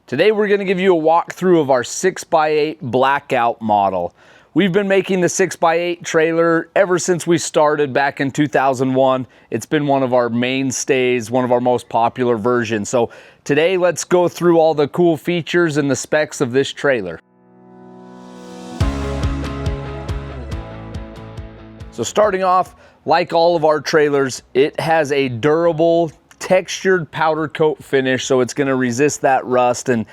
Today we're going to give you a walkthrough of our 6x8 Blackout model. We've been making the 6x8 trailer ever since we started back in 2001. It's been one of our mainstays, one of our most popular versions. So today let's go through all the cool features and the specs of this trailer. So starting off, like all of our trailers, it has a durable textured powder coat finish, so it's going to resist that rust and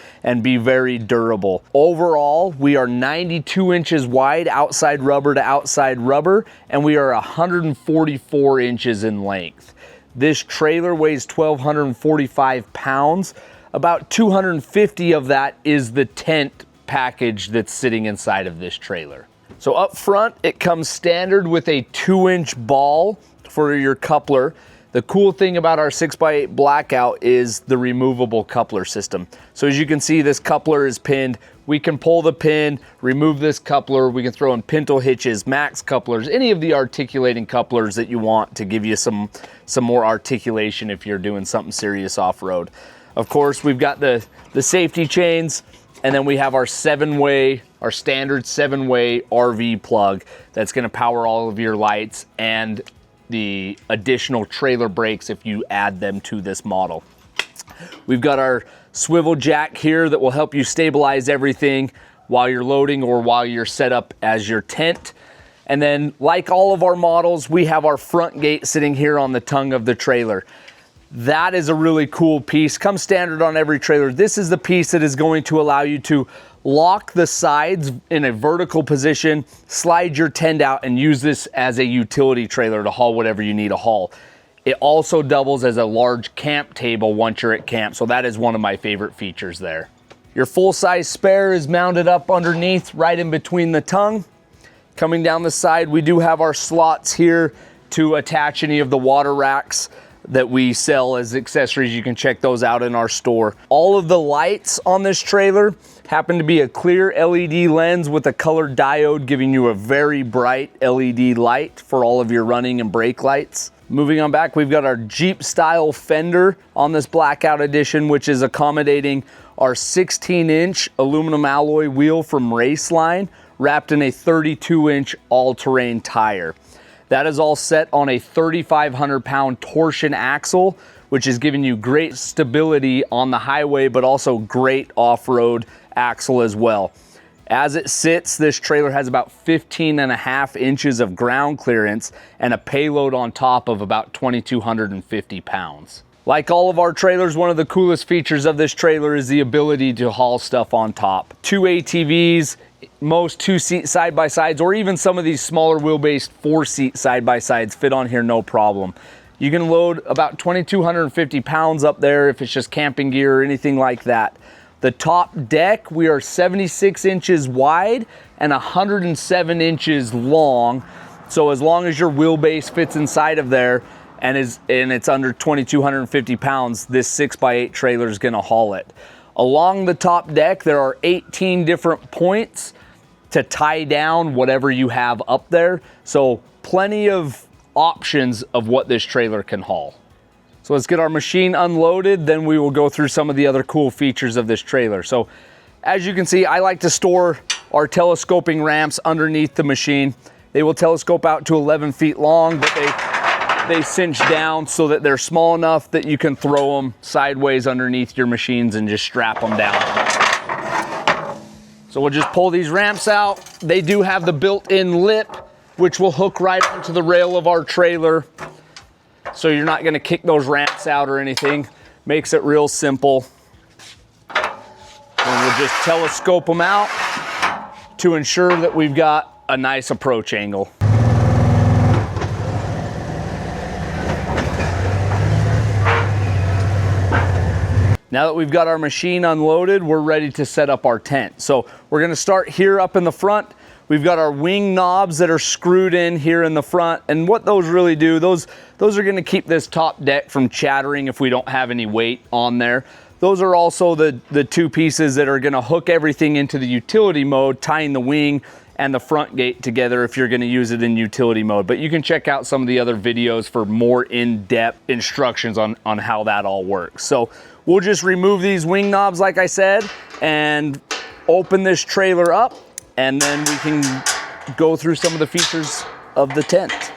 be very durable. Overall, we are 92 inches wide outside rubber to outside rubber, and we are 144 inches in length. This trailer weighs 1,245 pounds. About 250 of that is the tent package that's sitting inside of this trailer. So up front, it comes standard with a 2-inch ball for your coupler. The cool thing about our 6x8 Blackout is the removable coupler system. So as you can see, this coupler is pinned. We can pull the pin, remove this coupler. We can throw in pintle hitches, max couplers, any of the articulating couplers that you want to give you some more articulation if you're doing something serious off-road. Of course, we've got the safety chains, and then we have our standard 7-way RV plug that's gonna power all of your lights and the additional trailer brakes if you add them to this model. We've got our swivel jack here that will help you stabilize everything while you're loading or while you're set up as your tent. And then, like all of our models, we have our front gate sitting here on the tongue of the trailer. That is a really cool piece. Comes standard on every trailer. This is the piece that is going to allow you to lock the sides in a vertical position, slide your tent out, and use this as a utility trailer to haul whatever you need to haul. It also doubles as a large camp table once you're at camp, so that is one of my favorite features there. Your full-size spare is mounted up underneath, right in between the tongue. Coming down the side, we do have our slots here to attach any of the water racks that we sell as accessories. You can check those out in our store. All of the lights on this trailer happen to be a clear LED lens with a colored diode, giving you a very bright LED light for all of your running and brake lights. Moving on back, we've got our Jeep style fender on this Blackout edition, which is accommodating our 16-inch aluminum alloy wheel from Raceline, wrapped in a 32-inch all-terrain tire. That is all set on a 3,500-pound torsion axle, which is giving you great stability on the highway, but also great off-road axle as well. As it sits, this trailer has about 15.5 inches of ground clearance and a payload on top of about 2,250 pounds. Like all of our trailers, one of the coolest features of this trailer is the ability to haul stuff on top. 2 ATVs, most 2-seat side-by-sides, or even some of these smaller wheelbase 4-seat side-by-sides fit on here no problem. You can load about 2,250 pounds up there if it's just camping gear or anything like that. The top deck, we are 76 inches wide and 107 inches long. So as long as your wheelbase fits inside of there and it's under 2,250 pounds, this 6x8 trailer is gonna haul it. Along the top deck, there are 18 different points to tie down whatever you have up there. So plenty of options of what this trailer can haul. So let's get our machine unloaded, then we will go through some of the other cool features of this trailer. So as you can see, I like to store our telescoping ramps underneath the machine. They will telescope out to 11 feet long, but they cinch down so that they're small enough that you can throw them sideways underneath your machines and just strap them down. So we'll just pull these ramps out. They do have the built-in lip, which will hook right onto the rail of our trailer. So you're not gonna kick those ramps out or anything. Makes it real simple. And we'll just telescope them out to ensure that we've got a nice approach angle. Now that we've got our machine unloaded, we're ready to set up our tent. So we're gonna start here up in the front. We've got our wing knobs that are screwed in here in the front, and what those really do, those are gonna keep this top deck from chattering if we don't have any weight on there. Those are also the two pieces that are gonna hook everything into the utility mode, tying the wing and the front gate together if you're going to use it in utility mode. But you can check out some of the other videos for more in-depth instructions on how that all works. So we'll just remove these wing knobs like I said and open this trailer up, and then we can go through some of the features of the tent.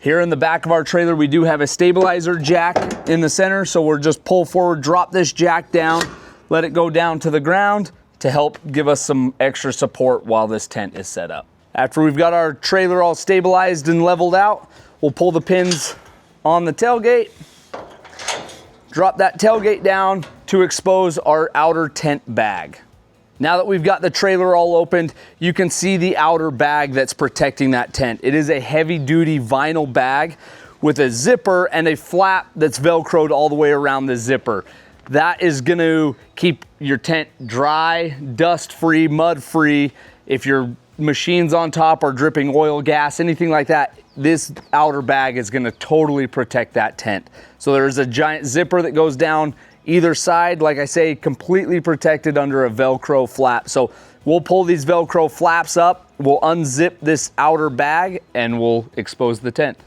Here in the back of our trailer, we do have a stabilizer jack in the center, so we'll just pull forward, drop this jack down, let it go down to the ground to help give us some extra support while this tent is set up. After we've got our trailer all stabilized and leveled out, we'll pull the pins on the tailgate, drop that tailgate down to expose our outer tent bag. Now that we've got the trailer all opened, you can see the outer bag that's protecting that tent. It is a heavy-duty vinyl bag with a zipper and a flap that's Velcroed all the way around the zipper. That is going to keep your tent dry, dust-free, mud-free. If your machine's on top are dripping oil, gas, anything like that, this outer bag is going to totally protect that tent. So there's a giant zipper that goes down either side, like I say, completely protected under a Velcro flap. So we'll pull these Velcro flaps up, we'll unzip this outer bag, and we'll expose the tent.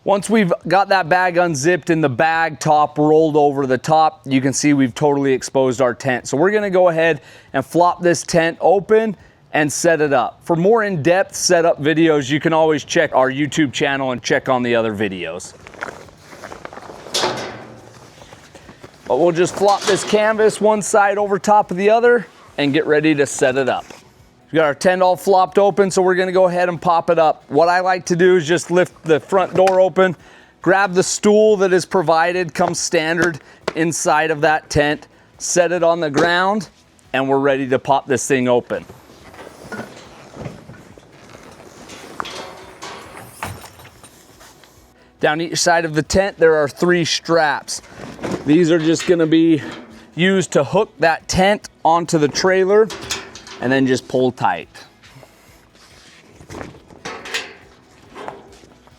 Once we've got that bag unzipped and the bag top rolled over the top, you can see we've totally exposed our tent. So we're gonna go ahead and flop this tent open and set it up. For more in-depth setup videos, you can always check our YouTube channel and check on the other videos. But we'll just flop this canvas one side over top of the other and get ready to set it up. We've got our tent all flopped open, so we're gonna go ahead and pop it up. What I like to do is just lift the front door open, grab the stool that is provided, comes standard inside of that tent, set it on the ground, and we're ready to pop this thing open. Down each side of the tent, there are 3 straps. These are just gonna be used to hook that tent onto the trailer and then just pull tight.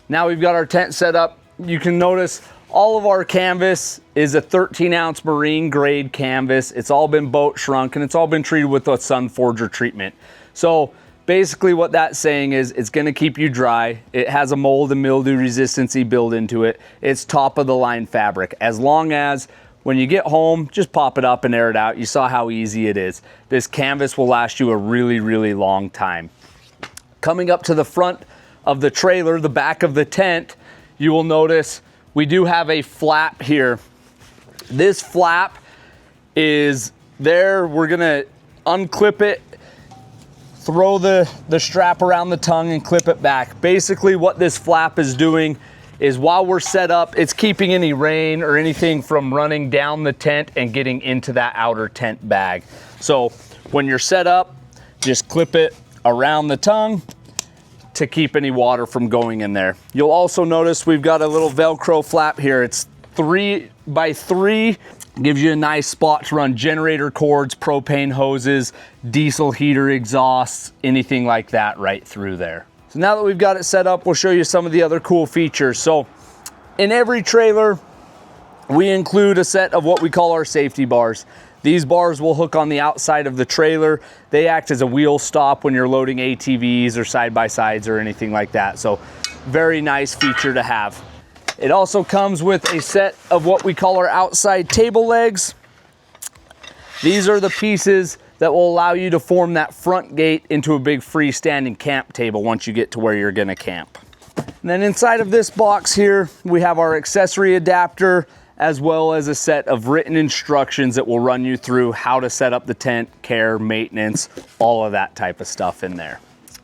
Now we've got our tent set up. You can notice all of our canvas is a 13-ounce marine grade canvas. It's all been boat shrunk and it's all been treated with a sun forger treatment. So basically what that's saying is it's gonna keep you dry. It has a mold and mildew resistancy built into it. It's top of the line fabric. As long as when you get home, just pop it up and air it out. You saw how easy it is. This canvas will last you a really, really long time. Coming up to the front of the trailer, the back of the tent, you will notice we do have a flap here. This flap is there. We're gonna unclip it, throw the strap around the tongue and clip it back. Basically what this flap is doing is while we're set up, it's keeping any rain or anything from running down the tent and getting into that outer tent bag. So when you're set up, just clip it around the tongue to keep any water from going in there. You'll also notice we've got a little Velcro flap here. It's 3 by 3, gives you a nice spot to run generator cords, propane hoses, diesel heater exhausts, anything like that right through there. So now that we've got it set up, we'll show you some of the other cool features. So in every trailer, we include a set of what we call our safety bars. These bars will hook on the outside of the trailer. They act as a wheel stop when you're loading ATVs or side-by-sides or anything like that. So very nice feature to have. It also comes with a set of what we call our outside table legs. These are the pieces that will allow you to form that front gate into a big freestanding camp table once you get to where you're gonna camp. And then inside of this box here, we have our accessory adapter, as well as a set of written instructions that will run you through how to set up the tent, care, maintenance, all of that type of stuff in there.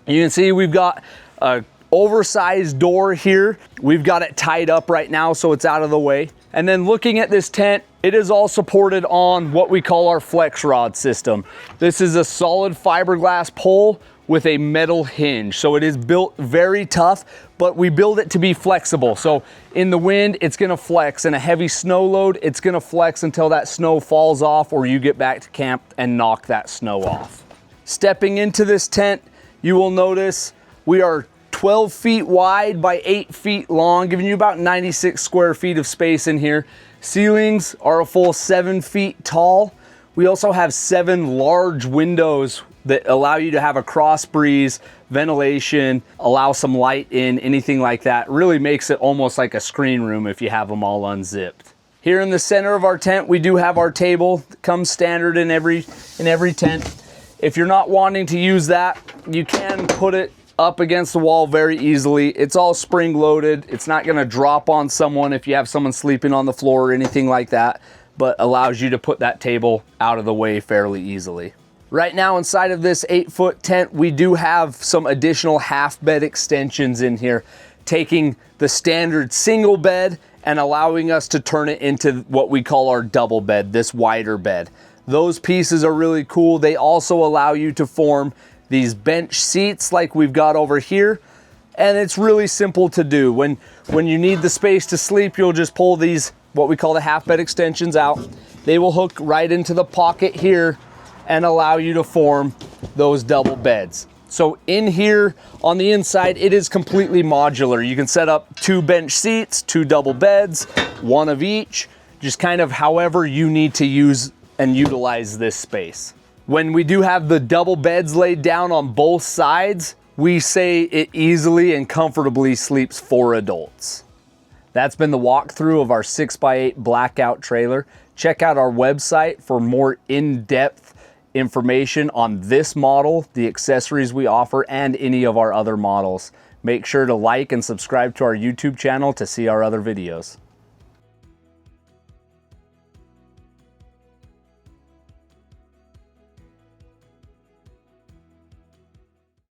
You can see we've got a oversized door here. We've got it tied up right now, so it's out of the way. And then looking at this tent, it is all supported on what we call our flex rod system. This is a solid fiberglass pole with a metal hinge. So it is built very tough, but we build it to be flexible. So in the wind, it's gonna flex. In a heavy snow load, it's gonna flex until that snow falls off or you get back to camp and knock that snow off. Stepping into this tent, you will notice we are 12 feet wide by 8 feet long, giving you about 96 square feet of space in here. Ceilings are a full 7 feet tall. We also have 7 large windows that allow you to have a cross breeze, ventilation, allow some light in, anything like that. Really makes it almost like a screen room if you have them all unzipped. Here in the center of our tent, we do have our table. It comes standard in every tent. If you're not wanting to use that, you can put it up against the wall very easily. It's all spring loaded. It's not gonna drop on someone if you have someone sleeping on the floor or anything like that, but allows you to put that table out of the way fairly easily. Right now inside of this 8-foot tent, we do have some additional half bed extensions in here, taking the standard single bed and allowing us to turn it into what we call our double bed, this wider bed. Those pieces are really cool. They also allow you to form these bench seats like we've got over here. And it's really simple to do. When you need the space to sleep, you'll just pull these, what we call the half bed extensions out. They will hook right into the pocket here and allow you to form those double beds. So in here on the inside, it is completely modular. You can set up 2 bench seats, 2 double beds, 1 of each, just kind of however you need to use and utilize this space. When we do have the double beds laid down on both sides, we say it easily and comfortably sleeps 4 adults. That's been the walkthrough of our 6x8 Blackout trailer. Check out our website for more in-depth information on this model, the accessories we offer, and any of our other models. Make sure to like and subscribe to our YouTube channel to see our other videos.